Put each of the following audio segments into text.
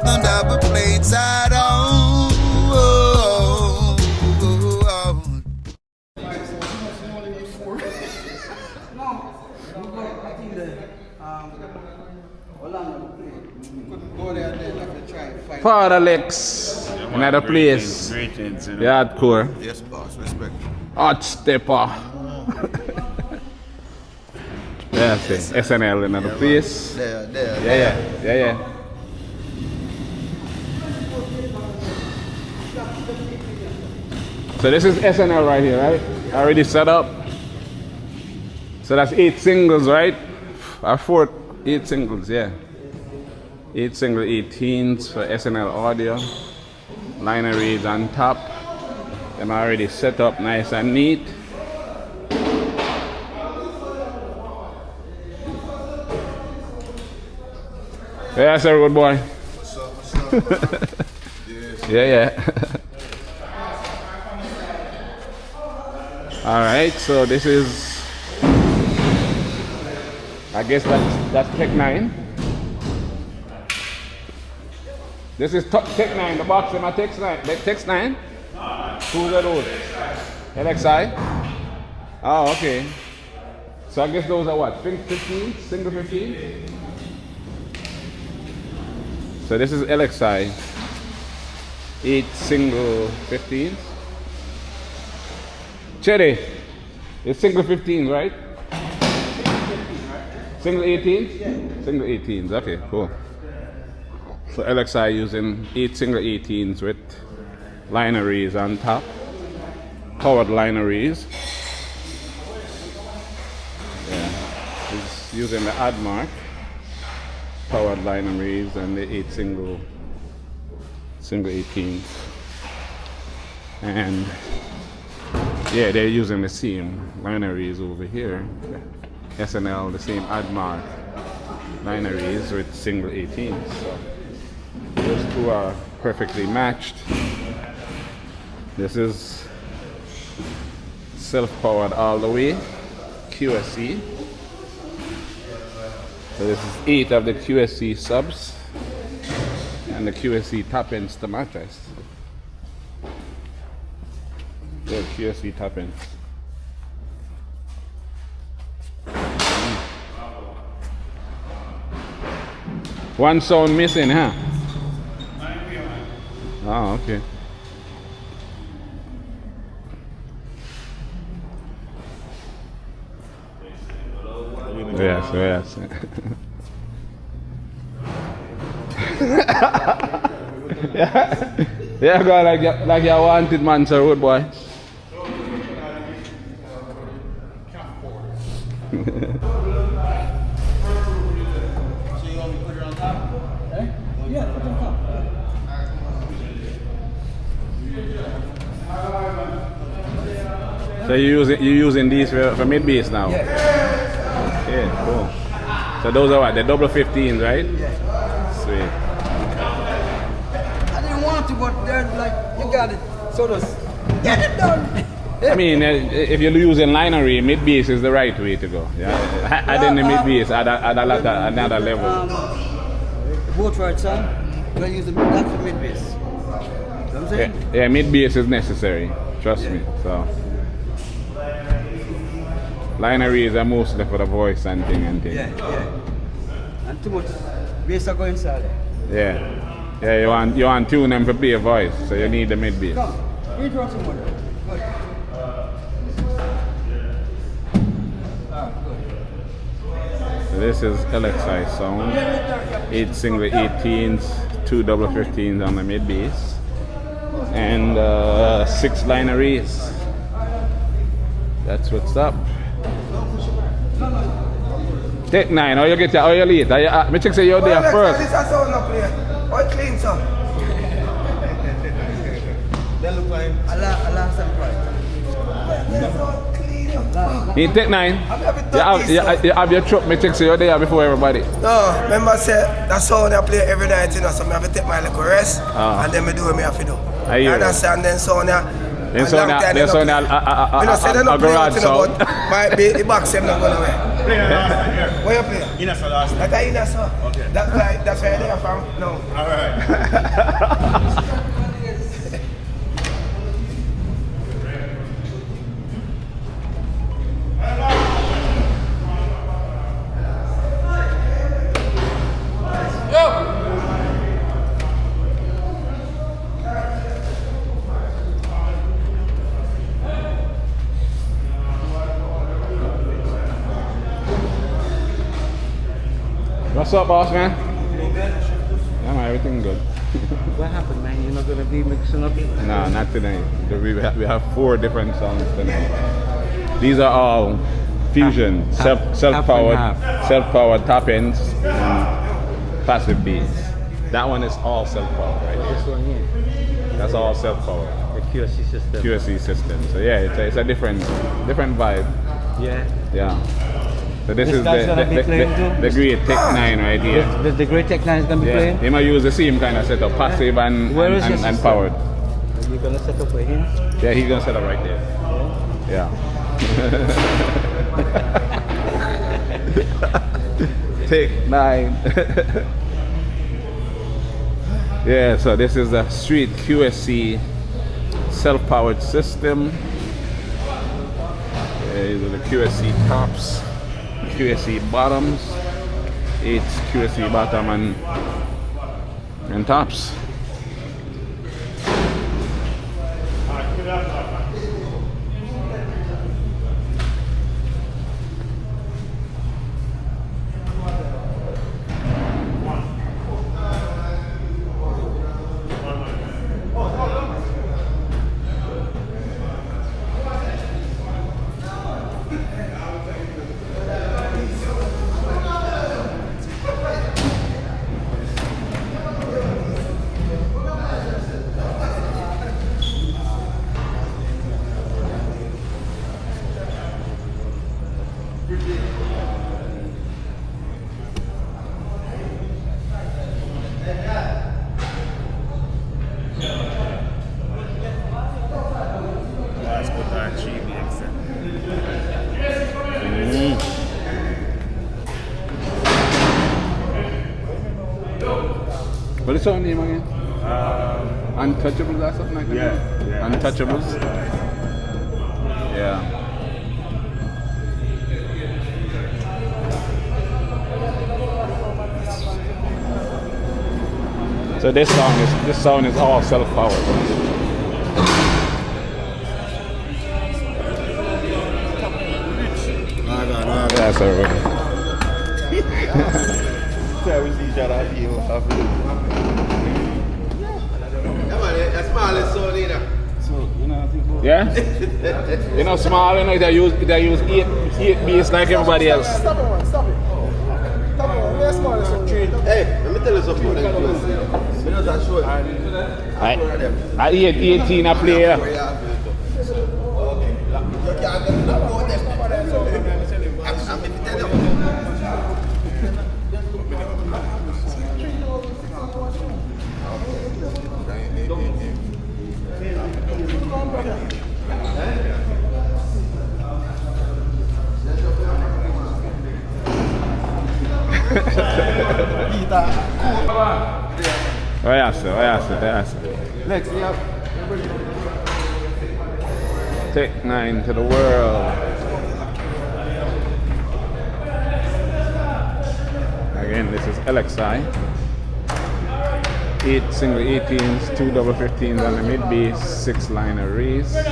them double plates I don't. Father Lex, another place. Greetings, you know. Yeah, hardcore. Yes, boss. Respect. Hot stepper. Yeah, see. SNL, another place. There. Yeah. So this is SNL right here, right? Already set up. So that's 8 singles, right? Or 8 singles, yeah. 8 single 18s for SNL audio. Liner reads on top. Them already set up nice and neat. Yeah, sir, good boy. What's up? Yeah. Alright, so this is, I guess that's Tek9. This is Tek9, the box in my Tek9. Who's are those? LXI? Oh, okay. So I guess those are what? 15? Single 15? So this is LXI. 8 single 15s. Cherry, it's single 15s, right? Single 18s? Yeah. Single 18s, okay, cool. So LXI using 8 single 18s with lineries on top, powered lineries. Yeah, it's using the Admark powered lineries and the 8 single 18s. And yeah, they're using the same lineries over here. SNL, the same Admark lineries with single 18s. So those two are perfectly matched. This is self-powered all the way, QSC. So this is 8 of the QSC subs and the QSC top ends to mattress. The QSC top ends. One sound missing, huh? Oh, okay. Yes. Yeah, go like you wanted, man, sir, road boy. So you're using these for mid bass now? Yeah. Okay, cool. So those are what? The double 15s, right? Yeah. Sweet. I didn't want to, but they're like, you got it. So just get it done. I mean, if you're using linery, mid bass is the right way to go. Yeah. Adding the mid bass at another level. Both right, son. Gonna use that for mid bass. You know what I'm saying? Yeah, mid bass is necessary. Trust me. So. Lineries are mostly for the voice and thing. Yeah. And too much bass are going inside. Yeah, you want tune them for play a voice, so you need the mid bass. Come, intro some more. Good. Good. So this is LXI sound. 8 single 18s, 2 double 15s on the mid bass, and 6 lineries. That's what's up. Tek9, how you get how you late? Me check say you're there first. This is sound up here. How clean, sir? They look like Allah surprise. In Tek9, you have your truck. Me check say you're there before everybody. No, remember say that sound I play every night, you know, so I have to take my little rest and then me do what I have to do. I hear understand then sound They sound a garage sound. Might be the box them not going away. Where you play? Inna so last. That's a Inna so. Okay. That's where they are from. No. Alright. What's up, boss man? Yeah, man, everything good. What happened, man? You're not gonna be mixing up it? No, not tonight. We have 4 different songs tonight. These are all fusion, self-powered top ends and passive beats. That one is all self-powered right This here. one here, That's all self-powered. the QSC system. QSC system. So yeah, it's a different vibe. Yeah. Yeah. So this This is guy's gonna be playing too? the great Tek9 right here. The great Tek9 is gonna be Yeah. playing. He might use the same kind of setup, passive and Where is his and system? powered. You're gonna set up for him? Yeah, he's gonna set up right there. Yeah. Tek9. Yeah, so this is the street QSC self-powered system. These are the QSC tops, QSC bottoms. 8 QSC bottom and tops. Let's put our GBX in. What is your name again? Untouchables or something like that? Yeah. Untouchables? Yeah. So this song is all self-powered. Yeah, so Yeah, we see each other at you. That's my little son, you know. yeah? You know, small, you know, they use 8 beats like everybody else. Stop it. Where's small as Hey, let me tell you something. You know that show? I 18 I play. You can't get enough of them. I'm tell you. Vai essa. Next, yeah. Tek9 to the world. Again, this is LXI. 8 single 18s, 2 double 15s on the mid bass, 6 line arrays. He's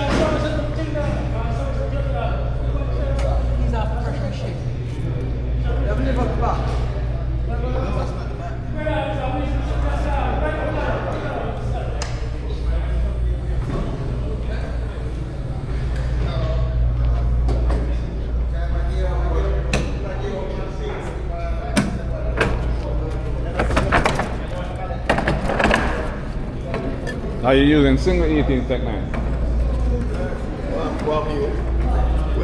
off pressure shit. Are you using single 18 Tek9? Well,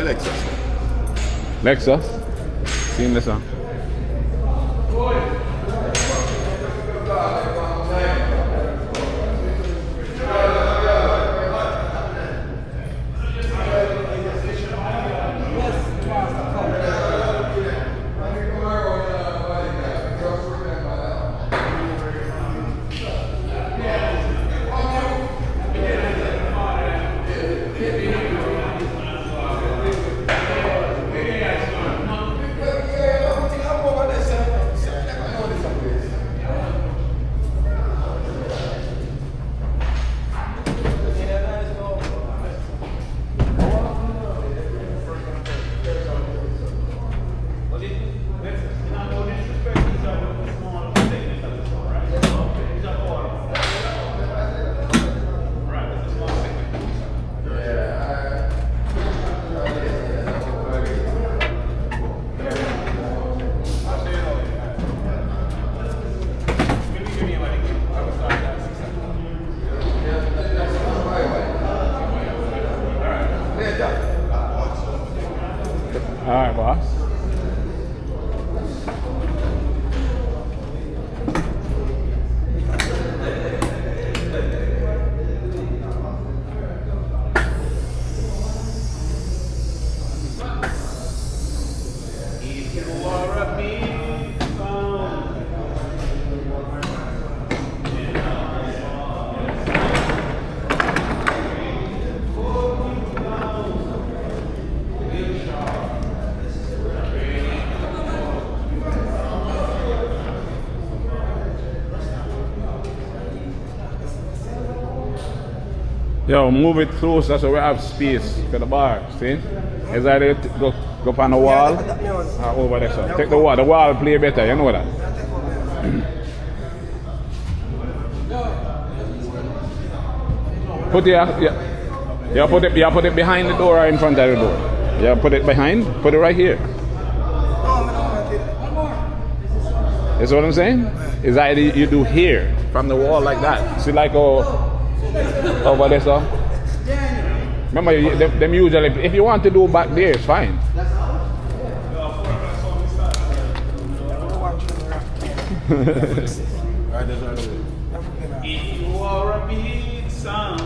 Lexus. Lexus? Seamless, huh? right, boss. Yo, move it closer so we have space for the bar, see? Is that it? Go up on the wall. Over there, so. Take the wall. The wall play better, you know that. Put it, yeah, put it behind the door or in front of the door. Yeah, put it behind. Put it right here. That's what I'm saying? Is that you do here from the wall like that. See, like over there, so. Remember, them usually, if you want to do back there, it's fine. If you are a big sound.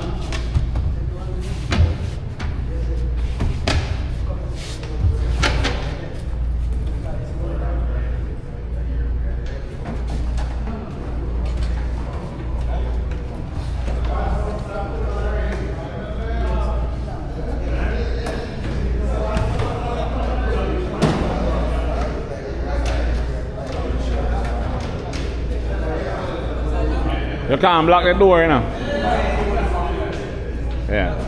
You can't block the door, you know. Yeah.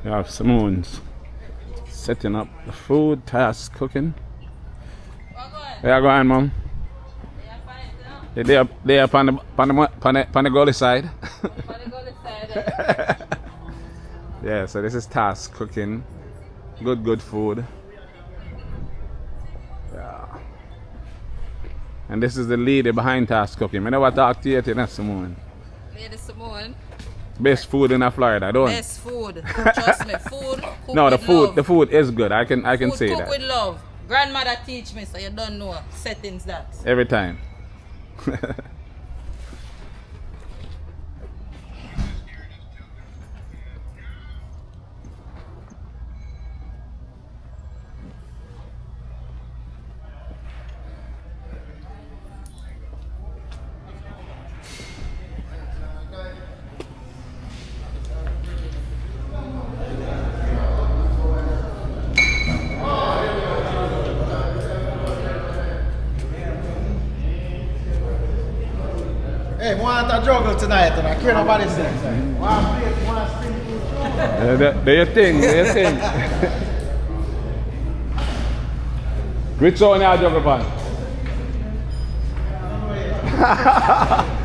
We have Simone's setting up the food, task cooking. Yeah, go on, Mom. They up on the gully side. Yeah, so this is task cooking. Good food. Yeah. And this is the lady behind task cooking. I never talk to you, that's Simone. Lady Simone. Best food in Florida, don't it? Best food. Trust me, food. Cook no, with the food is good. I can food say cook that. With love. Grandmother teach me, so you don't know settings that. Every time. Hey, want a juggle tonight, and I care nobody says. Want to play, want to spin. Do your thing, do your thing. Which one you juggle pan?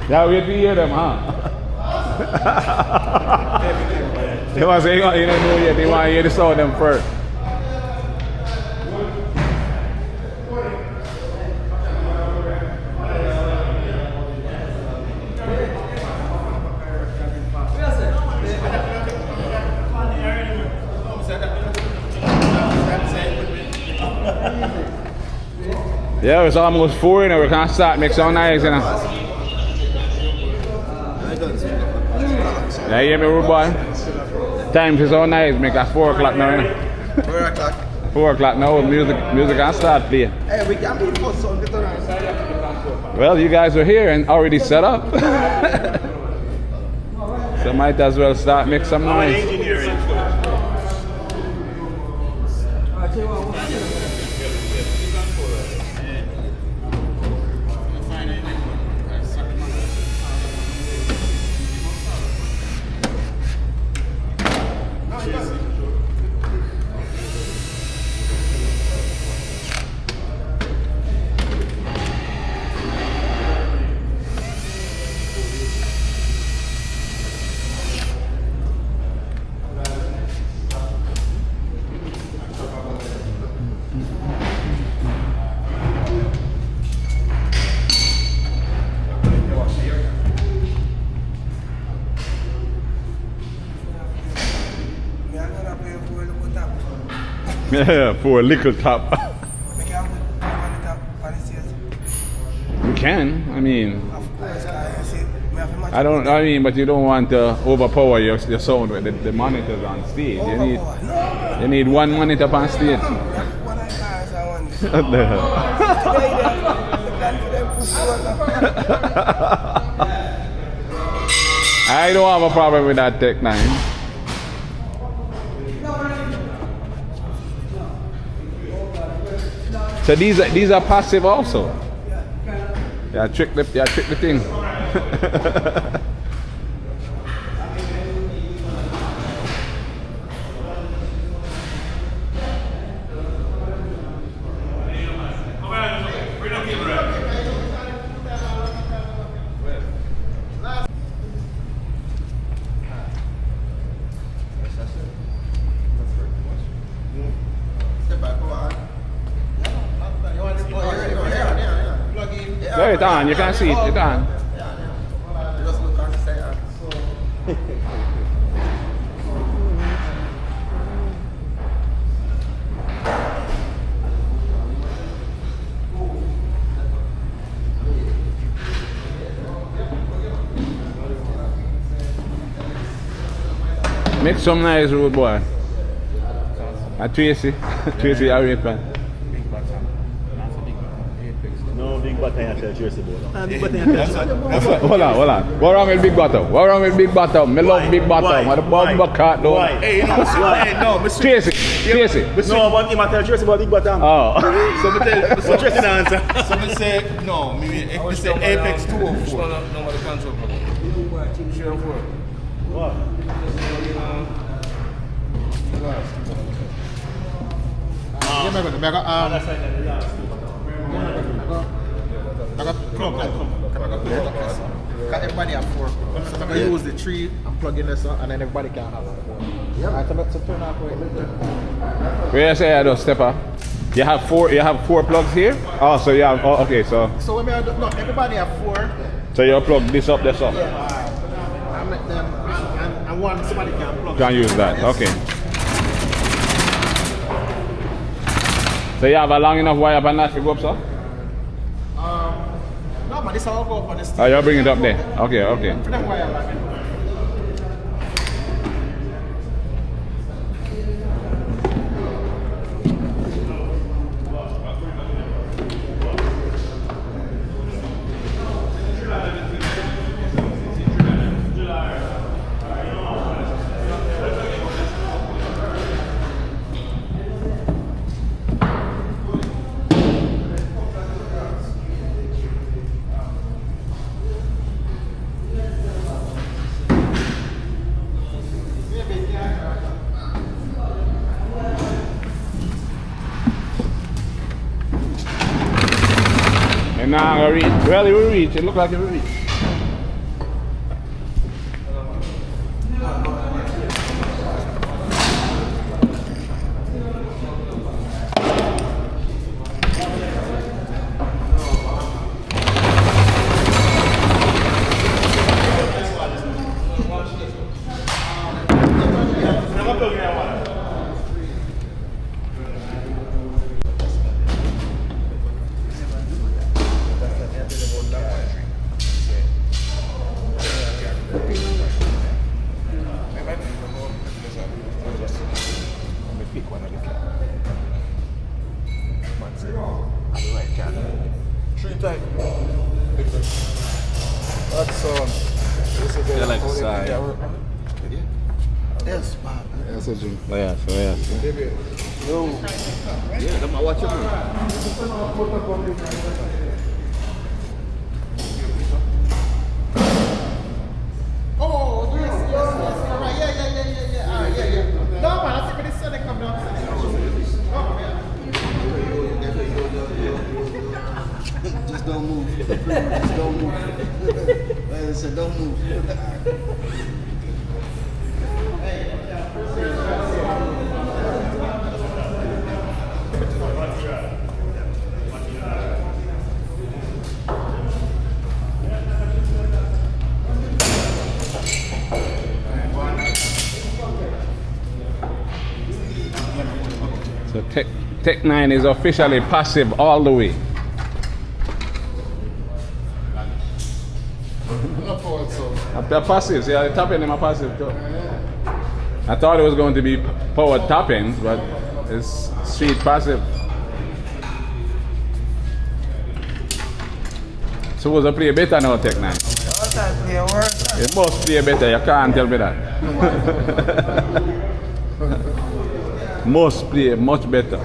Yeah, wait to hear them, huh? They want to say, you don't know yet, they want to hear the sound of them first. Yeah, it's almost 4 and we can't start make some nice, you know. Yeah, you hear me, rude boy? Time is so nice, make at 4 o'clock now, you know. 4 o'clock. 4 o'clock now, music can start playing. Hey, we can be for some get around. Well, you guys are here and already set up. So might as well start make some noise. Yeah, for a little top. You can. I mean, I mean, but you don't want to overpower your sound with the monitors on stage. You need one monitor on stage. What the hell? I don't have a problem with that Tek9. So these are passive also. Yeah, trick the thing. There it's on, you can see it, it's on. Make some nice road boy. Tracy, Tracy Arabian. No big button I tell Tracy about. Big button hold on. What wrong with big bottom? What wrong with big bottom? Me love big bottom. What about big cat though? Hey, no, Mr. Tracy. No, but him I tell Tracy about big button. Oh. So me tell So Tracy the answer. So me say no, me say Apex 204. No, the console. What? Everybody have 4. So I'm going to use the 3 and plug in this one, and then everybody can have 4. Yeah, so turn off right. Where you say I don't step up? You have 4 plugs here? Oh, so you have, okay, so So when no, everybody have 4. so you plug this up. Yeah. I make them, and one somebody can plug. Can use that, Yes. okay. So you have a long enough wire for that to go up, sir? No, but this all go up on the stage. Oh, you'll bring it up there. Okay. For them wire back. And now I reach. Well, it will reach. It looks like it will reach. LXI. Yes, man. Yes, Yeah, I'm watching. Oh, yes. Right. Yeah. No, man, I see when the sun come down. Just don't move. Just don't move. Like I said, don't move. So Tek9 is officially passive all the way. After passives, yeah, the top end are passive too. I thought it was going to be powered top ends, but it's straight passive. Suppose I play better now, Tek9. Play worse. It must play better, you can't tell me that. Must play much better.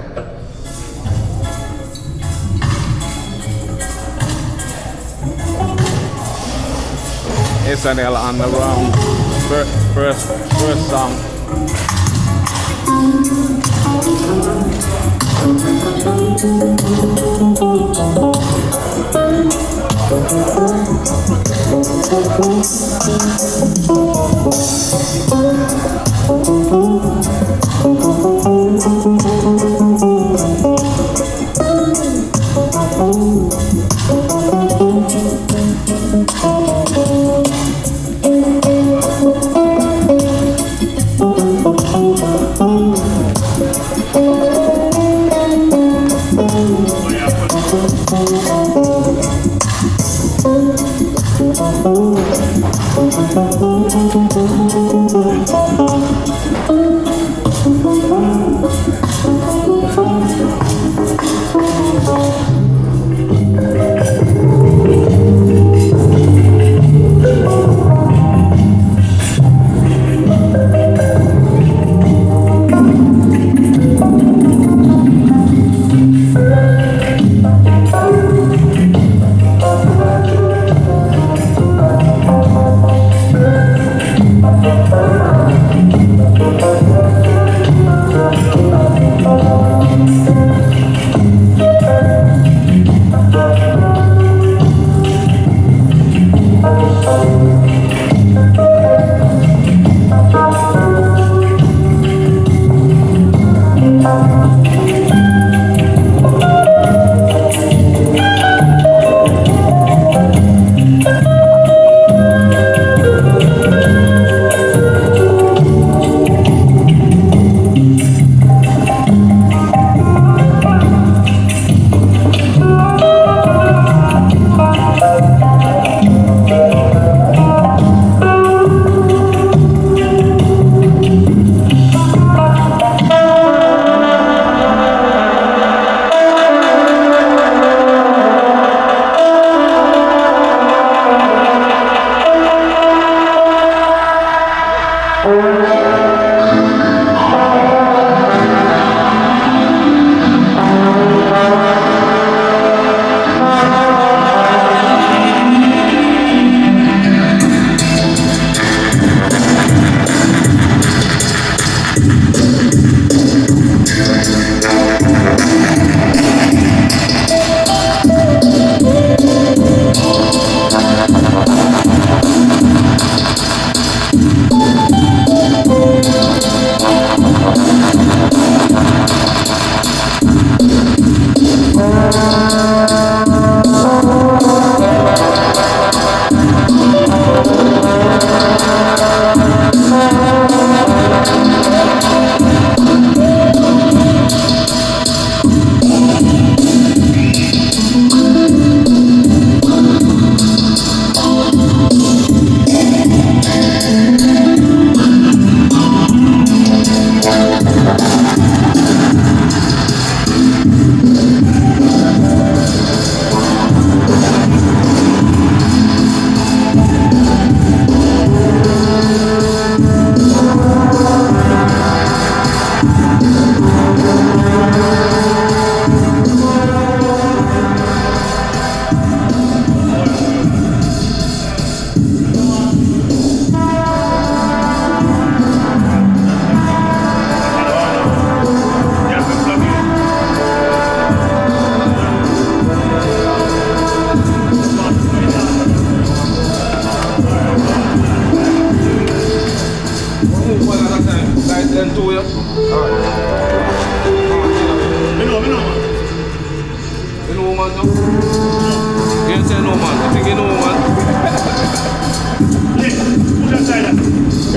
SNL on the round. First song.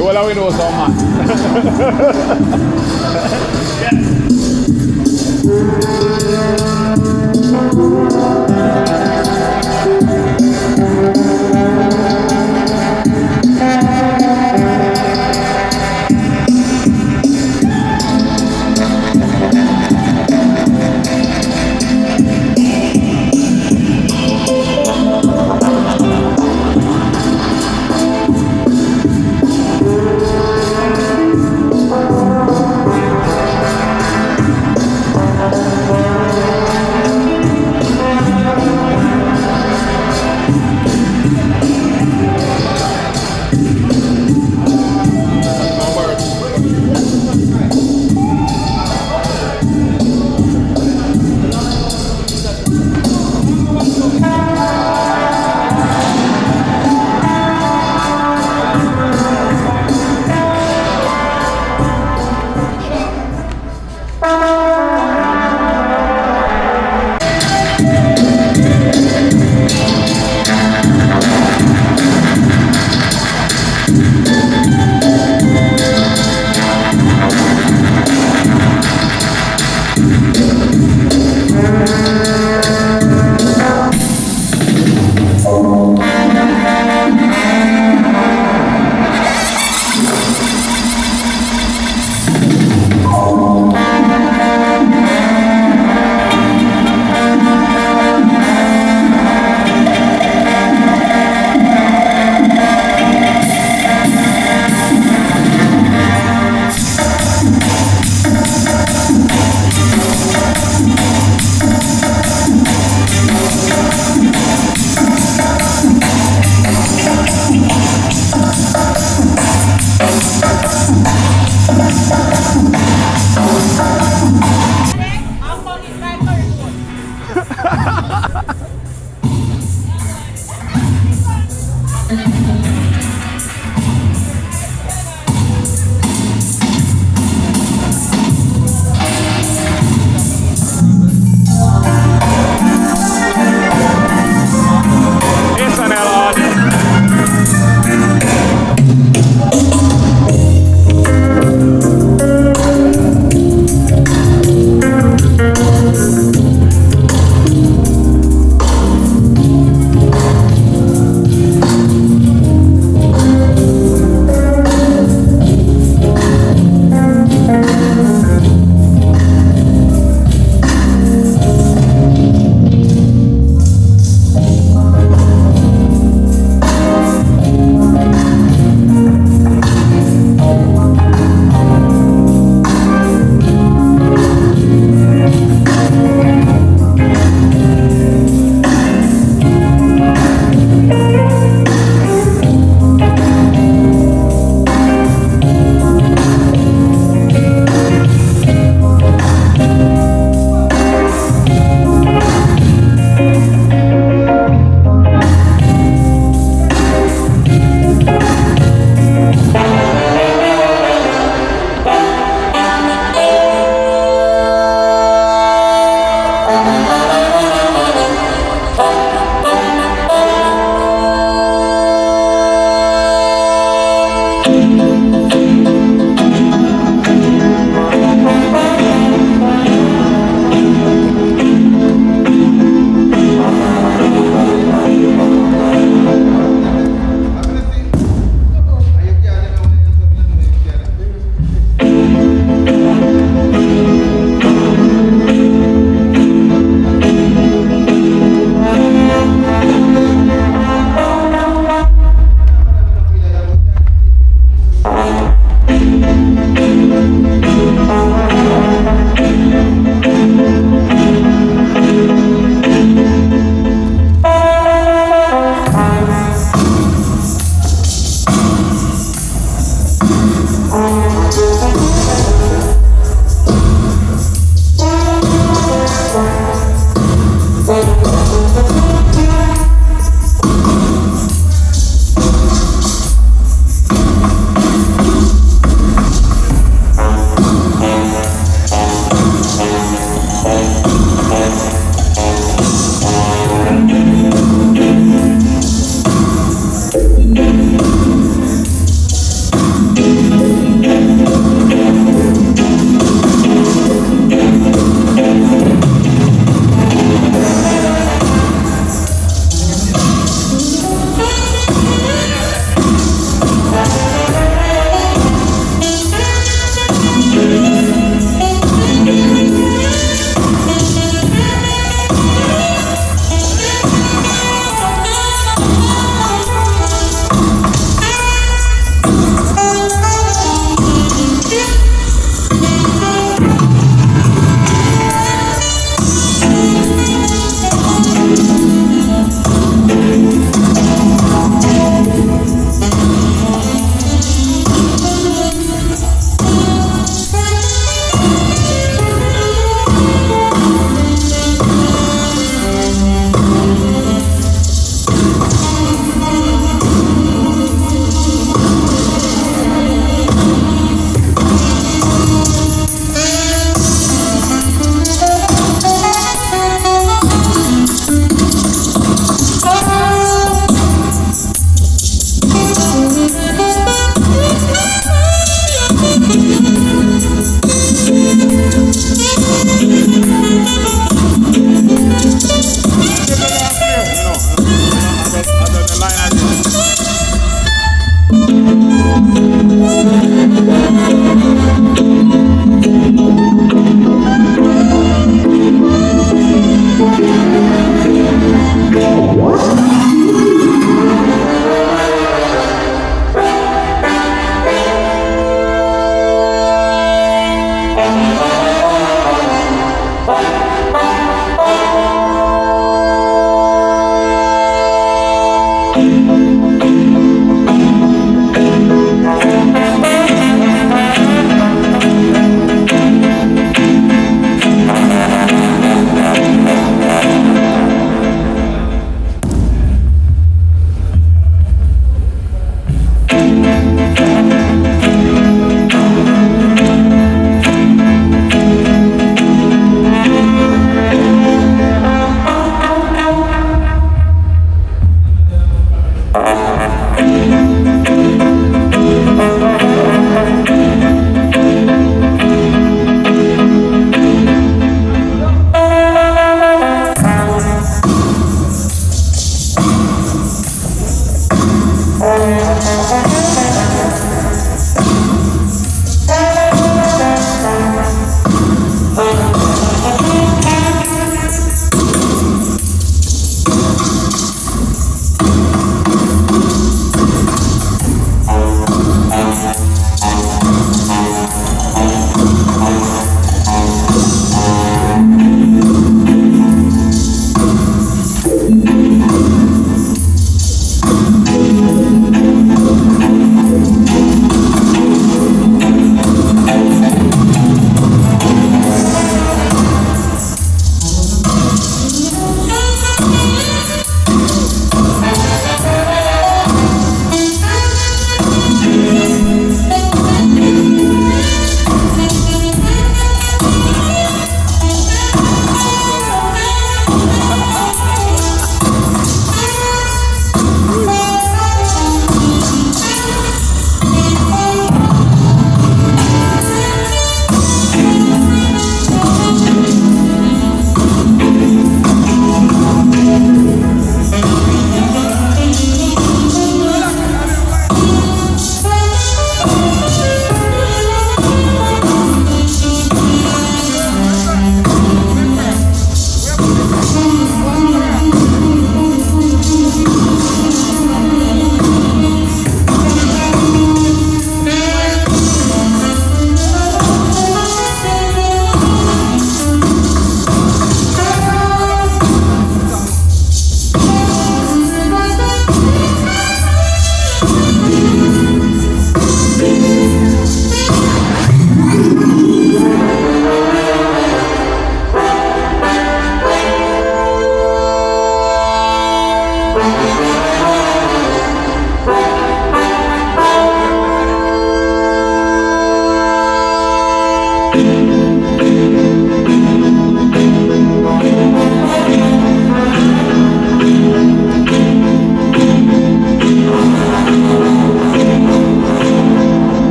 Well, we know some man.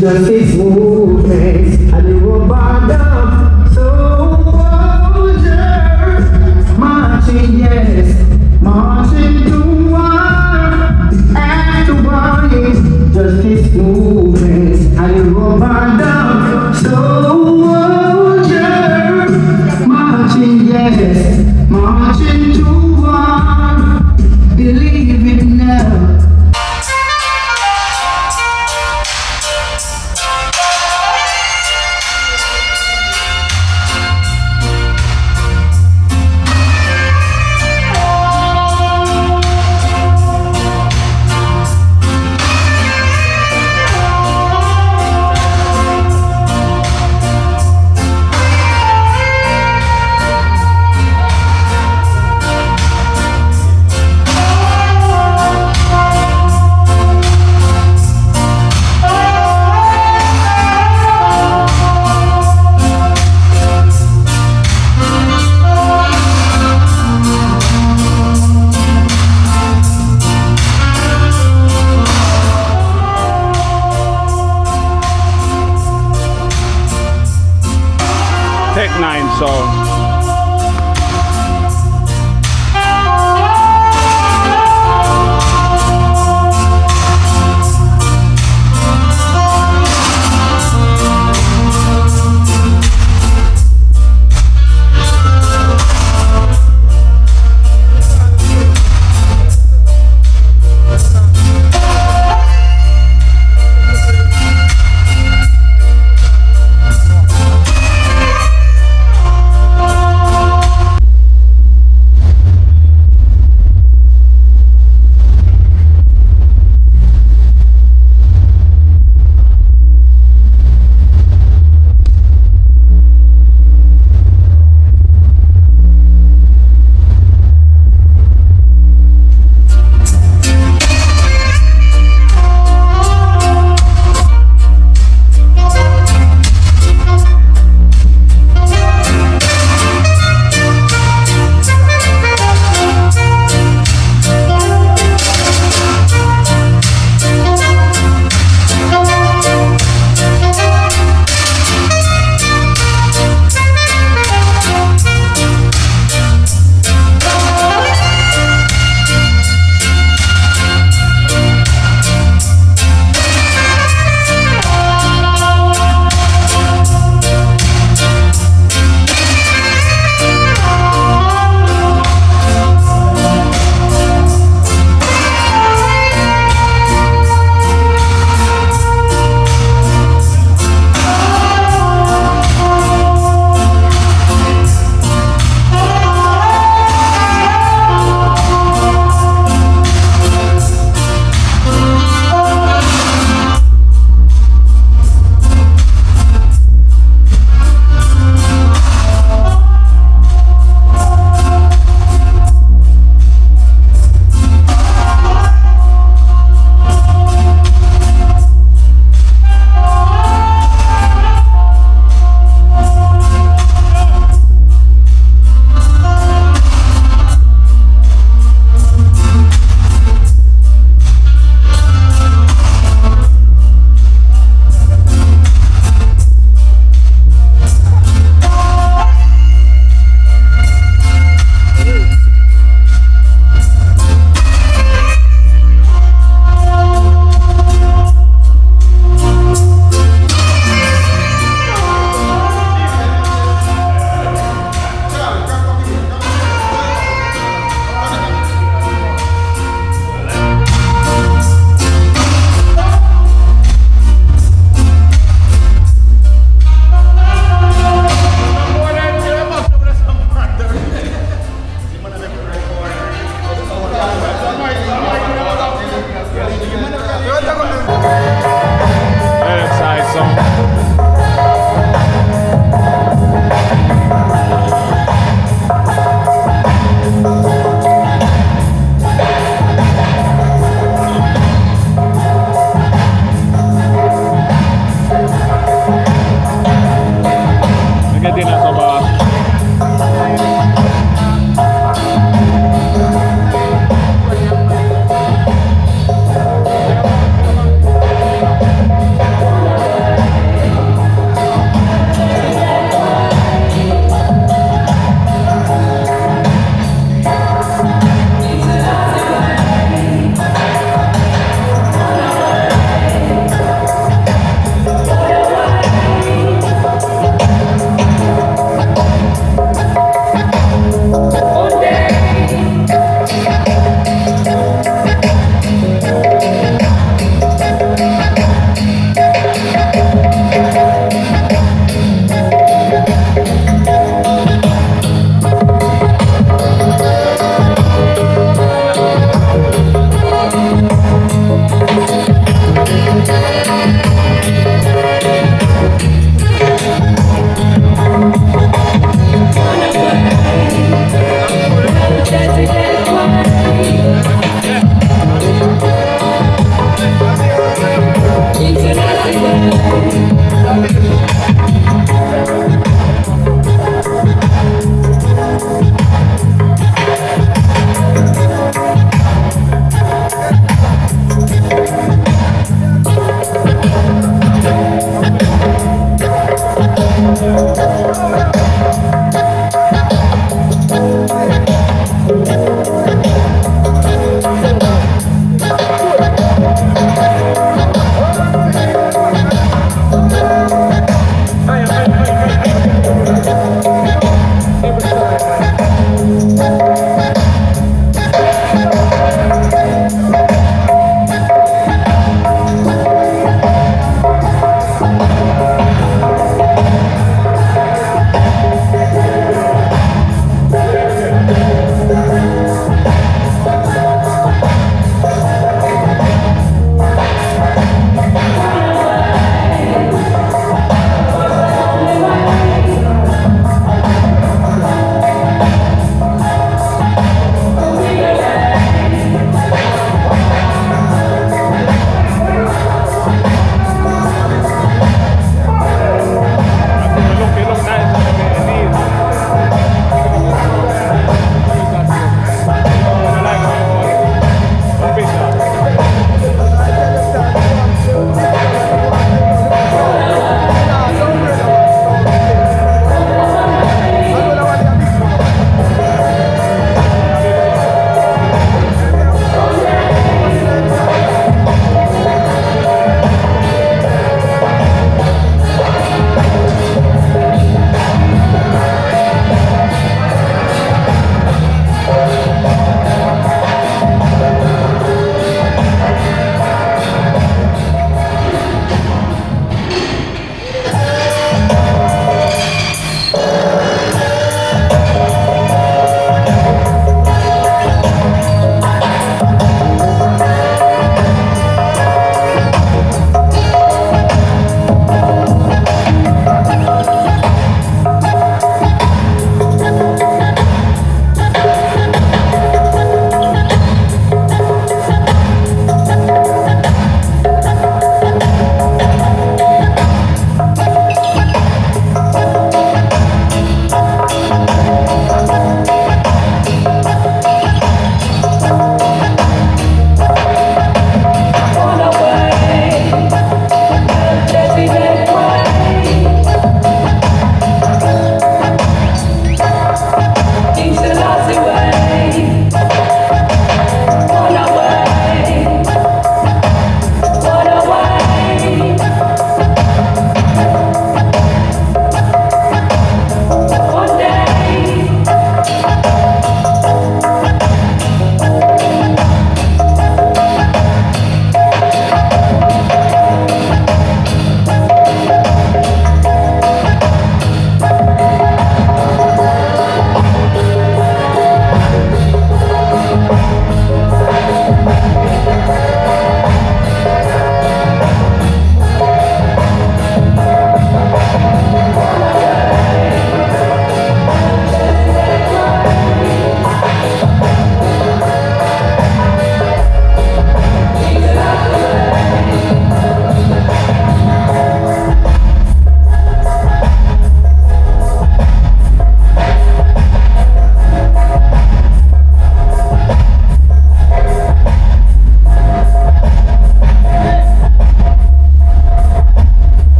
Justice movements and the robot soldier marching, yes, marching to war after war is justice movements and the robot soldier marching, yes, marching to war. Believe it now. Tek9 song.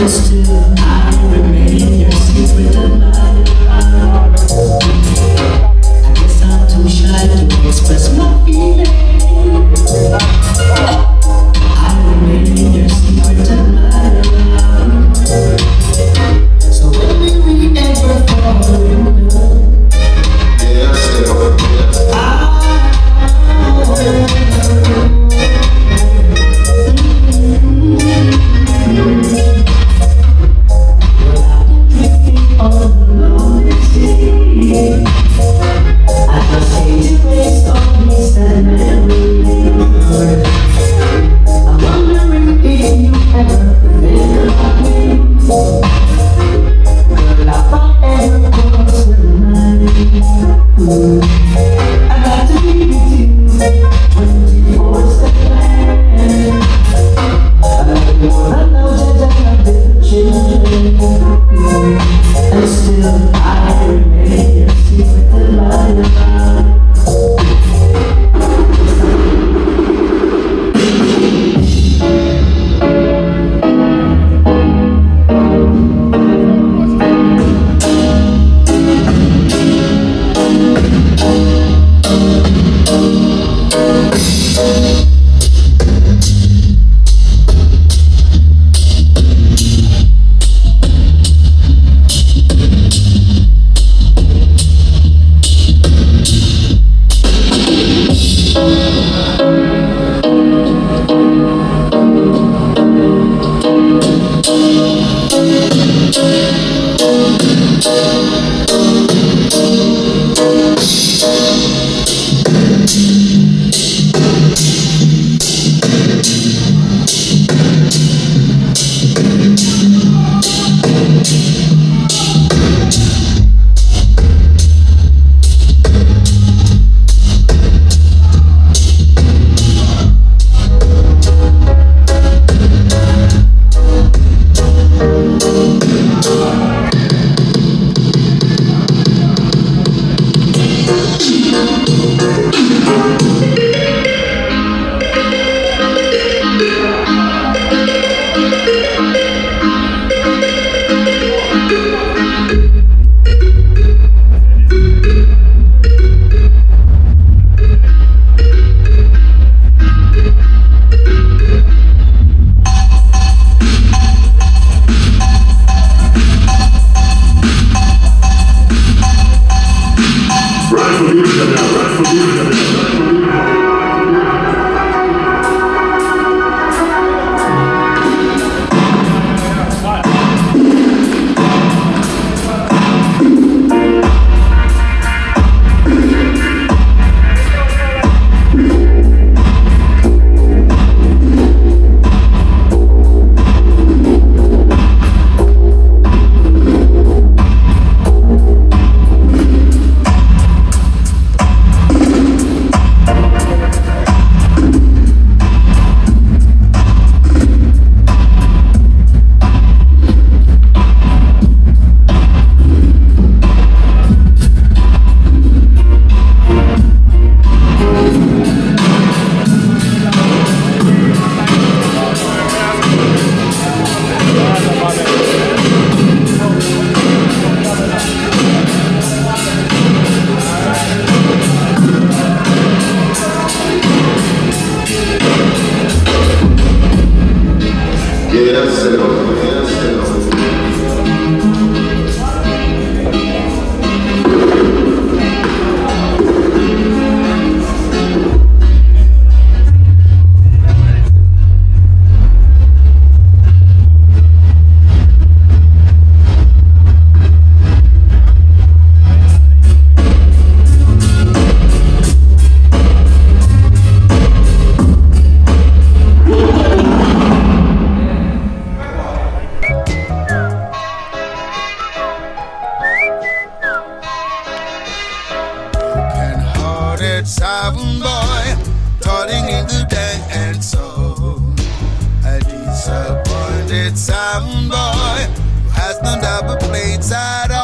still I remain your secret admirer. I guess I'm too shy to express my feelings. I remain your secret admirer. So when we ever fall in love, and still I remain your secret admirer. Sound boy, calling in the dance hall. A disappointed sound boy who has no double plates at all.